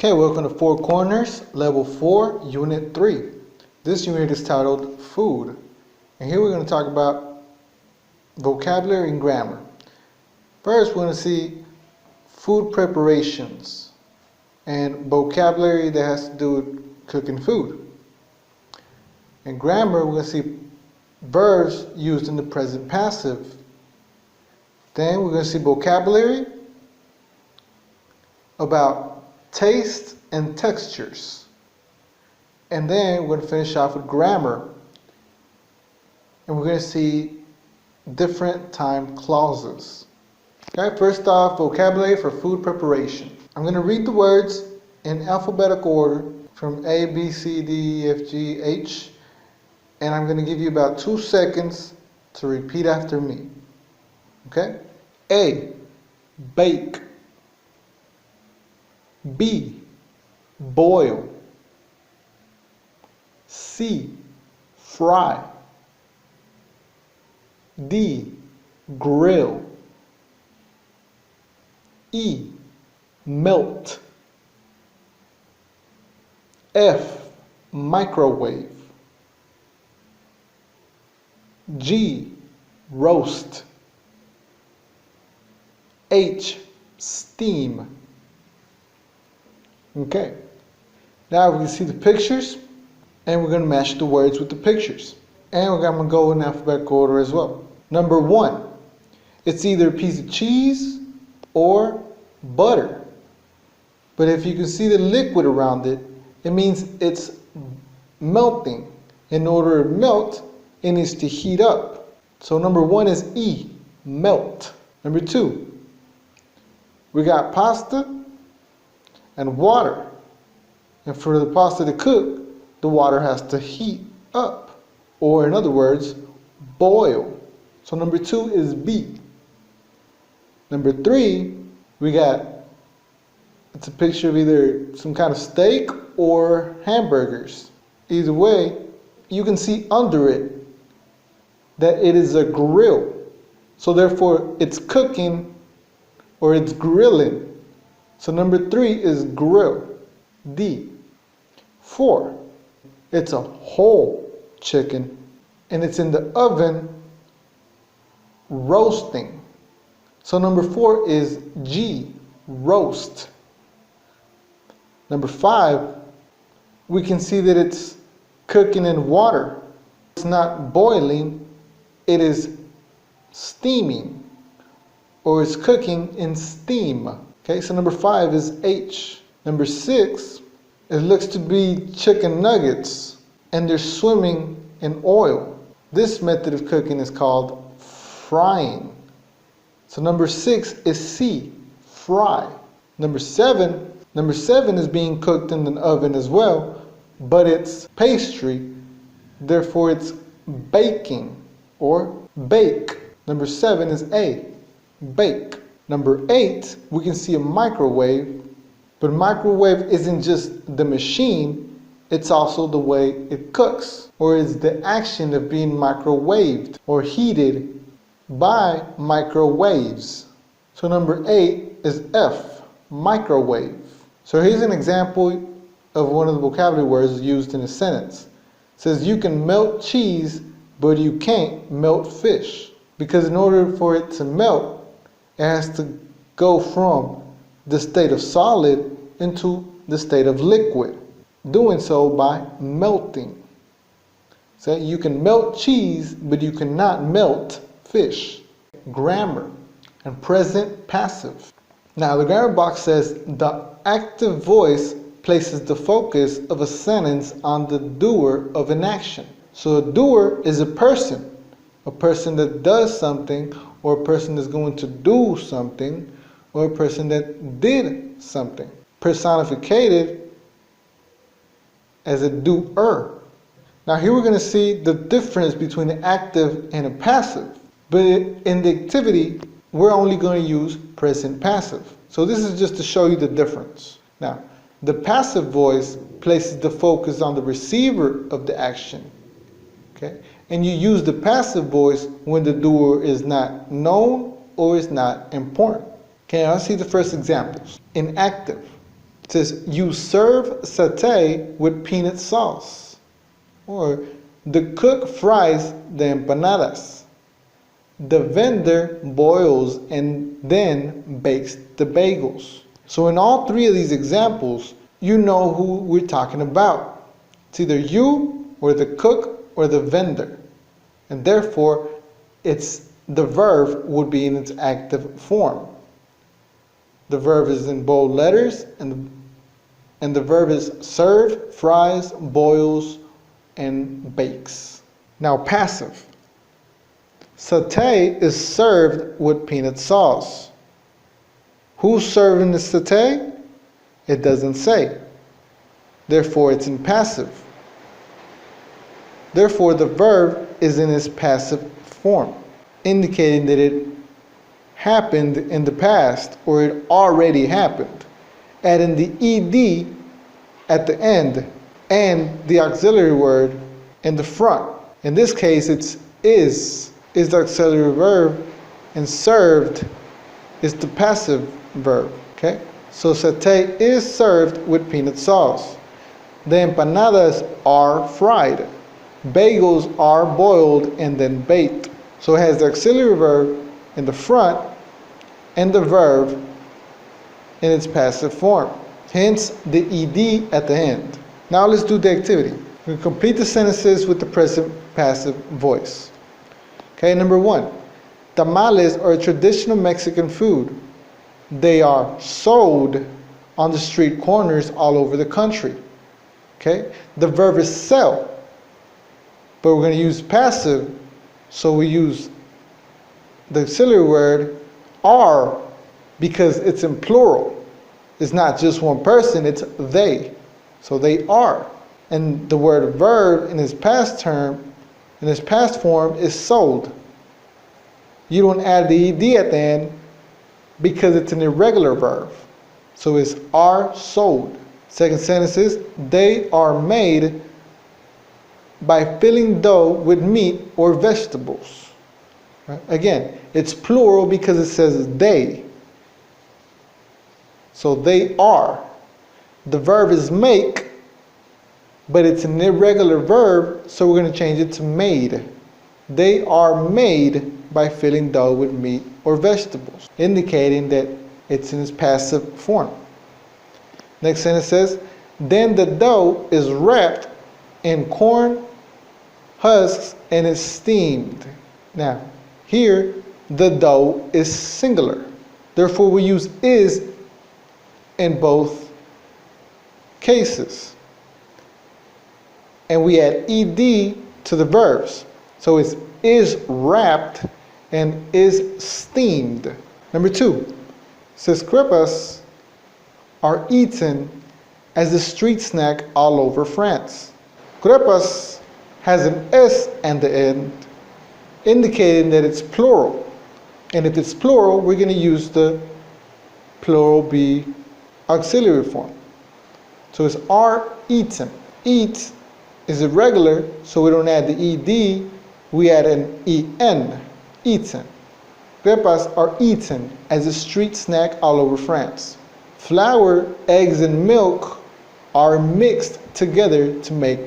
Okay, welcome to Four Corners, Level 4, Unit 3. This unit is titled Food. And here we're going to talk about vocabulary and grammar. First, we're going to see food preparations and vocabulary that has to do with cooking food. In grammar, we're going to see verbs used in the present passive. Then we're going to see vocabulary about taste and textures. And then we're going to finish off with grammar. And we're going to see different time clauses. Okay, first off, vocabulary for food preparation. I'm going to read the words in alphabetical order from A, B, C, D, E, F, G, H. And I'm going to give you about 2 seconds to repeat after me. Okay? A, bake. B, boil. C, fry. D, grill. E, melt. F, microwave. G, roast. H, steam. Okay, now we can see the pictures, and we're going to match the words with the pictures. And we're going to go in alphabetical order as well. Number 1, it's either a piece of cheese or butter. But if you can see the liquid around it, it means it's melting. In order to melt, it needs to heat up. So number 1 is E, melt. Number 2, we got pasta and water. And for the pasta to cook, the water has to heat up. Or in other words, boil. So number 2 is B. Number 3, we got, it's a picture of either some kind of steak or hamburgers. Either way, you can see under it that it is a grill. So therefore, it's cooking or it's grilling. So number 3 is grill, D. 4, it's a whole chicken, and it's in the oven roasting. So number 4 is G, roast. Number 5, we can see that it's cooking in water. It's not boiling, it is steaming, or it's cooking in steam. Okay, so number 5 is H. Number 6, it looks to be chicken nuggets, and they're swimming in oil. This method of cooking is called frying. So number 6 is C, fry. Number 7 is being cooked in an oven as well, but it's pastry, therefore it's baking or bake. Number 7 is A, bake. Number 8, we can see a microwave, but microwave isn't just the machine, it's also the way it cooks, or it's the action of being microwaved or heated by microwaves. So number 8 is F, microwave. So here's an example of one of the vocabulary words used in a sentence. It says you can melt cheese, but you can't melt fish. Because in order for it to melt, it has to go from the state of solid into the state of liquid. Doing so by melting. So you can melt cheese, but you cannot melt fish. Grammar and present passive. Now the grammar box says the active voice places the focus of a sentence on the doer of an action. So a doer is a person that does something, or a person that's going to do something, or a person that did something. Personificated as a doer. Now here we're going to see the difference between an active and a passive. But in the activity, we're only going to use present passive. So this is just to show you the difference. Now, the passive voice places the focus on the receiver of the action. Okay? And you use the passive voice when the doer is not known or is not important. Okay, let's see the first examples. In active, It says, you serve satay with peanut sauce. Or, the cook fries the empanadas. The vendor boils and then bakes the bagels. So in all three of these examples, you know who we're talking about. It's either you or the cook or the vendor. And therefore, the verb would be in its active form. The verb is in bold letters, and the verb is serve, fries, boils, and bakes. Now passive. Satay is served with peanut sauce. Who's serving the satay? It doesn't say. Therefore, it's in passive. Therefore, the verb is in its passive form, indicating that it happened in the past, or it already happened. Adding the ed at the end and the auxiliary word in the front. In this case, it's is the auxiliary verb, and served is the passive verb. Okay? So satay is served with peanut sauce. The empanadas are fried. Bagels are boiled and then baked. So it has the auxiliary verb in the front and the verb in its passive form. Hence the ed at the end. Now let's do the activity. We complete the sentences with the present passive voice. Okay, number 1. Tamales are a traditional Mexican food. They are sold on the street corners all over the country. Okay, the verb is sell, but we're going to use passive, so we use the auxiliary word are because it's in plural. It's not just one person, it's they. So they are. And the word verb in its past form is sold. You don't add the ed at the end because it's an irregular verb. So it's are sold. Second sentence is, they are made by filling dough with meat or vegetables. Right? Again, it's plural because it says they. So they are. The verb is make, but it's an irregular verb, so we're going to change it to made. They are made by filling dough with meat or vegetables, indicating that it's in its passive form. Next sentence says, then the dough is wrapped in corn husks and is steamed. Now, here, the dough is singular. Therefore, we use is in both cases. And we add ed to the verbs. So it's is wrapped and is steamed. Number 2, says crepas are eaten as a street snack all over France. Crepas has an s at the end, indicating that it's plural. And if it's plural, we're going to use the plural be auxiliary form. So it's are eaten. Eat is irregular, so we don't add the ed, we add an en, eaten. Crepas are eaten as a street snack all over France. Flour, eggs, and milk are mixed together to make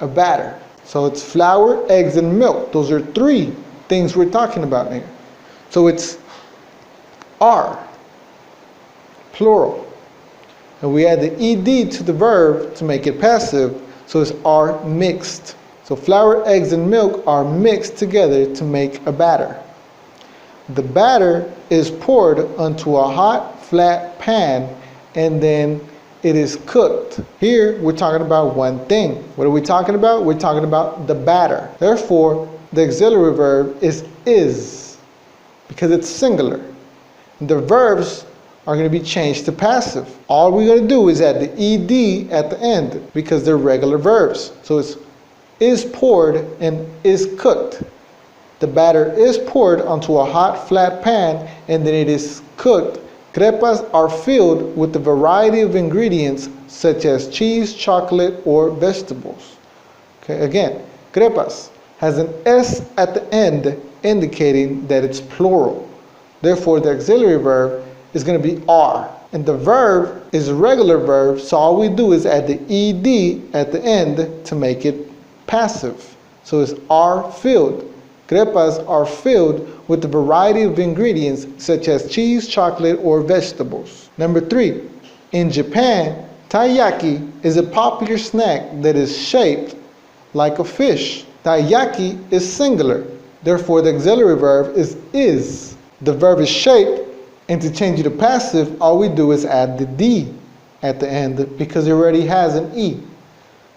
a batter. So it's flour, eggs, and milk. Those are 3 things we're talking about here. So it's are, plural. And we add the ed to the verb to make it passive, so it's are mixed. So flour, eggs, and milk are mixed together to make a batter. The batter is poured onto a hot, flat pan, and then it is cooked. Here, we're talking about one thing. What are we talking about? We're talking about the batter. Therefore, the auxiliary verb is because it's singular. The verbs are going to be changed to passive. All we're going to do is add the ed at the end because they're regular verbs. So it's is poured and is cooked. The batter is poured onto a hot, flat pan, and then it is cooked. Crepas are filled with a variety of ingredients such as cheese, chocolate, or vegetables. Okay, again, crepas has an s at the end, indicating that it's plural. Therefore, the auxiliary verb is going to be are. And the verb is a regular verb, so all we do is add the ed at the end to make it passive. So it's are filled. Crepas are filled with a variety of ingredients such as cheese, chocolate, or vegetables. Number 3, in Japan, taiyaki is a popular snack that is shaped like a fish. Taiyaki is singular, therefore the auxiliary verb is. The verb is shaped, and to change it to passive, all we do is add the D at the end because it already has an E.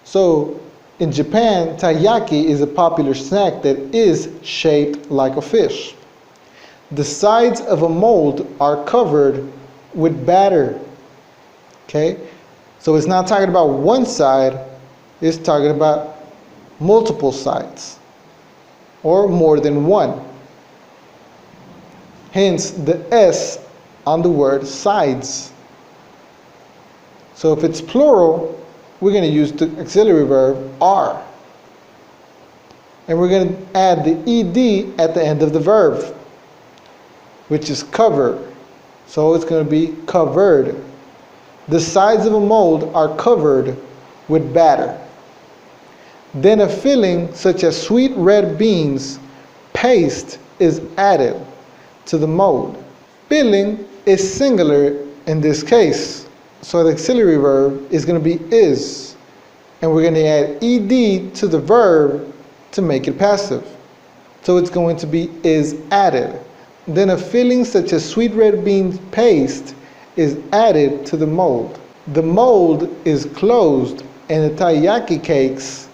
So in Japan, taiyaki is a popular snack that is shaped like a fish. The sides of a mold are covered with batter. Okay? So it's not talking about one side, it's talking about multiple sides or more than one. Hence the S on the word sides. So if it's plural, we're going to use the auxiliary verb are. And we're going to add the ed at the end of the verb, which is cover. So it's going to be covered. The sides of a mold are covered with batter. Then a filling such as sweet red beans paste is added to the mold. Filling is singular in this case, so the auxiliary verb is going to be is, and we're going to add ed to the verb to make it passive. So it's going to be is added. Then a filling such as sweet red bean paste is added to the mold. The mold is closed and the taiyaki cakes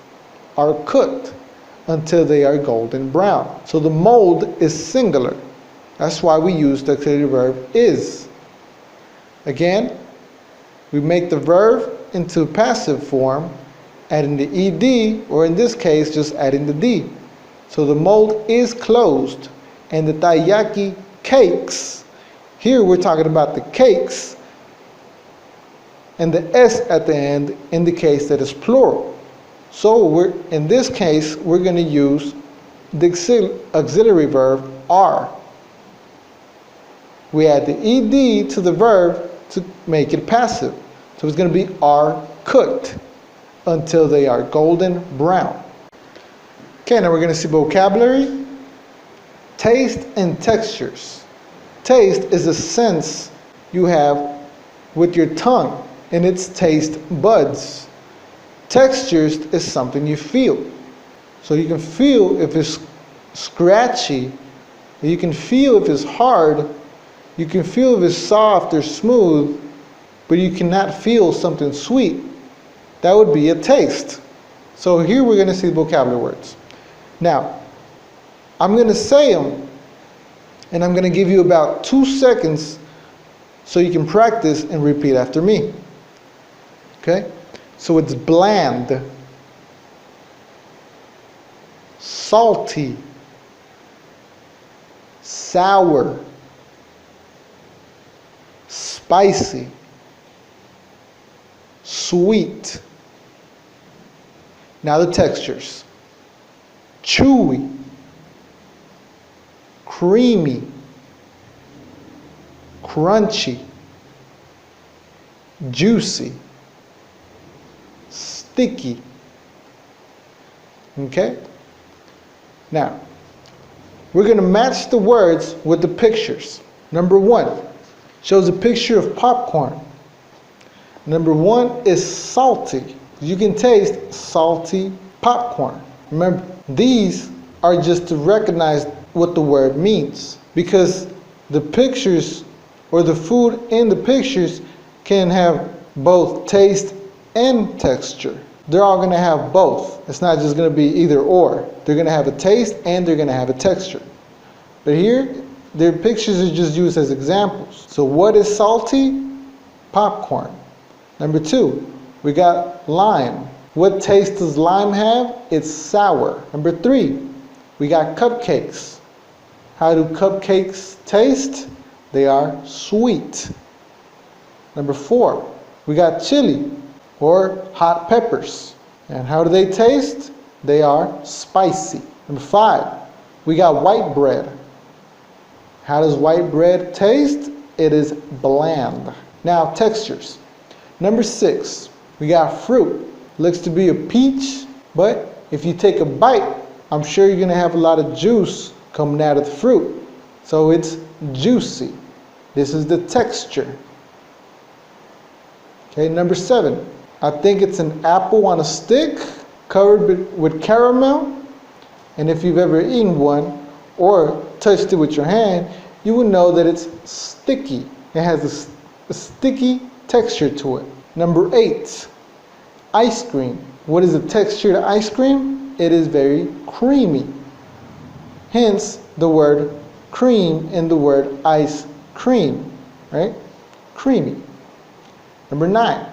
are cooked until they are golden brown. So the mold is singular. That's why we use the auxiliary verb is. Again, we make the verb into passive form, adding the ed, or in this case, just adding the d. So the mold is closed, and the taiyaki cakes, here we're talking about the cakes, and the s at the end indicates that it's plural. So in this case, we're going to use the auxiliary verb are. We add the ed to the verb to make it passive. So it's going to be are cooked until they are golden brown. Okay, now we're going to see vocabulary. Taste and textures. Taste is a sense you have with your tongue and its taste buds. Textures is something you feel. So you can feel if it's scratchy, you can feel if it's hard, you can feel if it's soft or smooth, but you cannot feel something sweet. That would be a taste. So here we're going to see vocabulary words. Now, I'm going to say them, and I'm going to give you about 2 seconds so you can practice and repeat after me. Okay? So it's bland, salty, sour, spicy, sweet. Now the textures. Chewy, creamy, crunchy, juicy, sticky. Okay? Now, we're going to match the words with the pictures. Number 1 shows a picture of popcorn. Number 1 is salty. You can taste salty popcorn. Remember, these are just to recognize what the word means, because the pictures or the food in the pictures can have both taste and texture. They're all going to have both. It's not just going to be either or. They're going to have a taste and they're going to have a texture. But here, their pictures are just used as examples. So what is salty? Popcorn. Number 2, we got lime. What taste does lime have? It's sour. Number 3, we got cupcakes. How do cupcakes taste? They are sweet. Number 4, we got chili or hot peppers. And how do they taste? They are spicy. Number 5, we got white bread. How does white bread taste? It is bland. Now textures. Number 6, we got fruit. Looks to be a peach, but if you take a bite, I'm sure you're gonna have a lot of juice coming out of the fruit. So it's juicy. This is the texture. Okay, number 7, I think it's an apple on a stick covered with caramel. And if you've ever eaten one or touched it with your hand, you would know that it's sticky. It has a sticky texture to it. Number 8, ice cream. What is the texture to ice cream? It is very creamy. Hence the word cream in the word ice cream, right? Creamy. Number 9,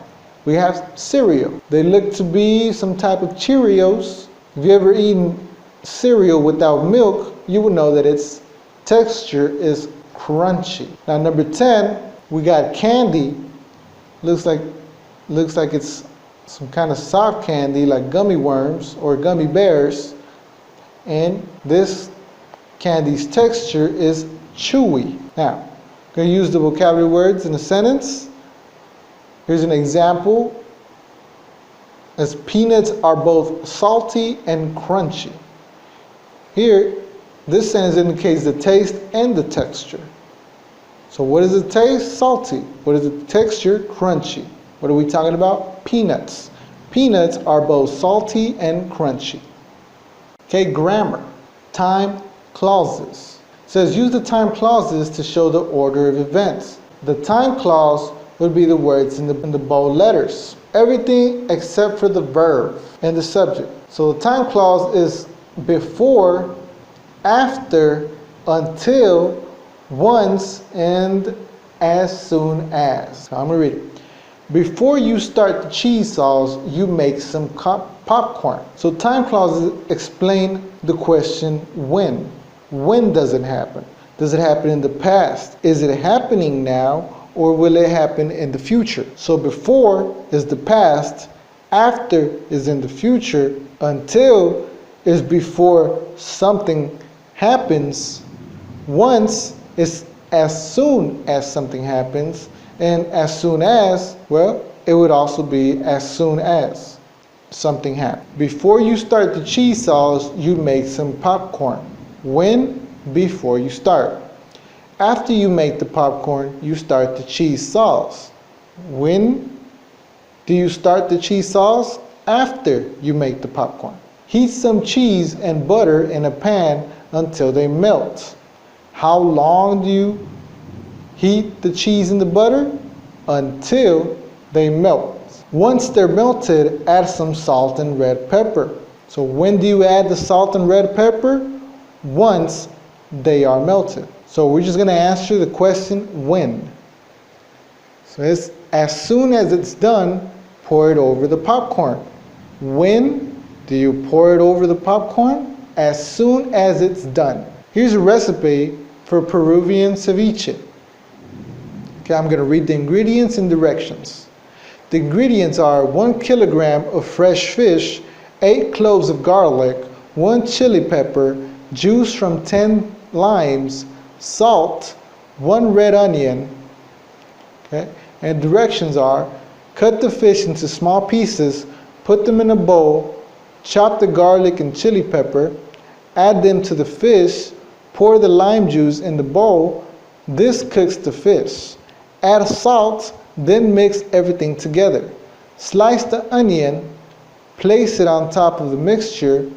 we have cereal. They look to be some type of Cheerios. If you ever eaten cereal without milk, you would know that its texture is crunchy. Now number 10, we got candy. Looks like it's some kind of soft candy like gummy worms or gummy bears. And this candy's texture is chewy. Now, I'm going to use the vocabulary words in a sentence. Here's an example. As peanuts are both salty and crunchy. Here, this sentence indicates the taste and the texture. So what is the taste? Salty. What is the texture? Crunchy. What are we talking about? Peanuts. Peanuts are both salty and crunchy. Okay, grammar. Time clauses. It says use the time clauses to show the order of events. The time clause would be the words in the bold letters. Everything except for the verb and the subject. So the time clause is before, after, until, once, and as soon as. So I'm going to read it. Before you start the cheese sauce, you make some popcorn. So time clauses explain the question when. When does it happen? Does it happen in the past? Is it happening now? Or will it happen in the future? So before is the past, after is in the future, until is before something happens, once is as soon as something happens, and as soon as, well, it would also be as soon as something happens. Before you start the cheese sauce, you make some popcorn. When? Before you start. After you make the popcorn, you start the cheese sauce. When do you start the cheese sauce? After you make the popcorn. Heat some cheese and butter in a pan until they melt. How long do you heat the cheese and the butter? Until they melt. Once they're melted, add some salt and red pepper. So when do you add the salt and red pepper? Once they are melted. So we're just going to answer the question when. So it's as soon as it's done, pour it over the popcorn. When do you pour it over the popcorn? As soon as it's done. Here's a recipe for Peruvian ceviche. Okay, I'm going to read the ingredients and directions. The ingredients are 1 kilogram of fresh fish, 8 cloves of garlic, 1 chili pepper, juice from 10 limes, salt, 1 red onion. Okay, and directions are: cut the fish into small pieces, put them in a bowl, chop the garlic and chili pepper, add them to the fish, pour the lime juice in the bowl. This cooks the fish. Add salt, then mix everything together. Slice the onion, place it on top of the mixture,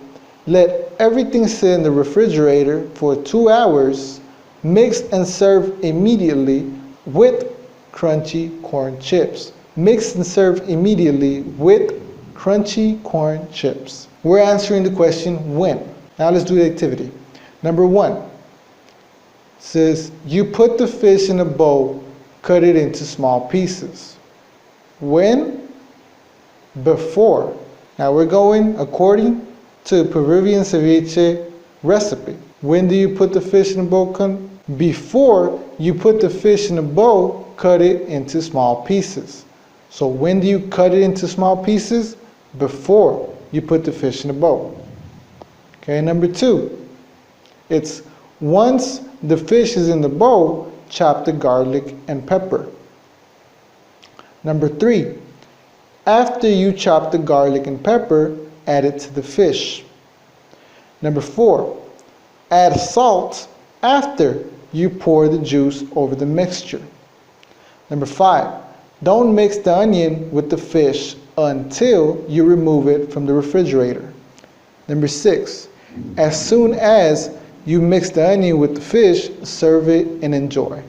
let everything sit in the refrigerator for 2 hours, mix and serve immediately with crunchy corn chips. Mix and serve immediately with crunchy corn chips. We're answering the question when. Now let's do the activity. Number 1 says you put the fish in a bowl, cut it into small pieces. When? Before. Now we're going according to Peruvian ceviche recipe. When do you put the fish in a bowl? Before you put the fish in a bowl, cut it into small pieces. So when do you cut it into small pieces? Before you put the fish in a bowl. Okay, number 2. It's once the fish is in the bowl, chop the garlic and pepper. Number 3, after you chop the garlic and pepper, add it to the fish. Number 4, add salt after you pour the juice over the mixture. Number 5, don't mix the onion with the fish until you remove it from the refrigerator. Number 6, as soon as you mix the onion with the fish, serve it and enjoy.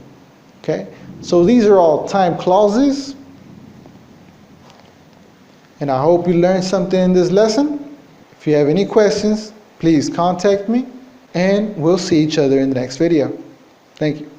Okay? So these are all time clauses. And I hope you learned something in this lesson. If you have any questions, please contact me, and we'll see each other in the next video. Thank you.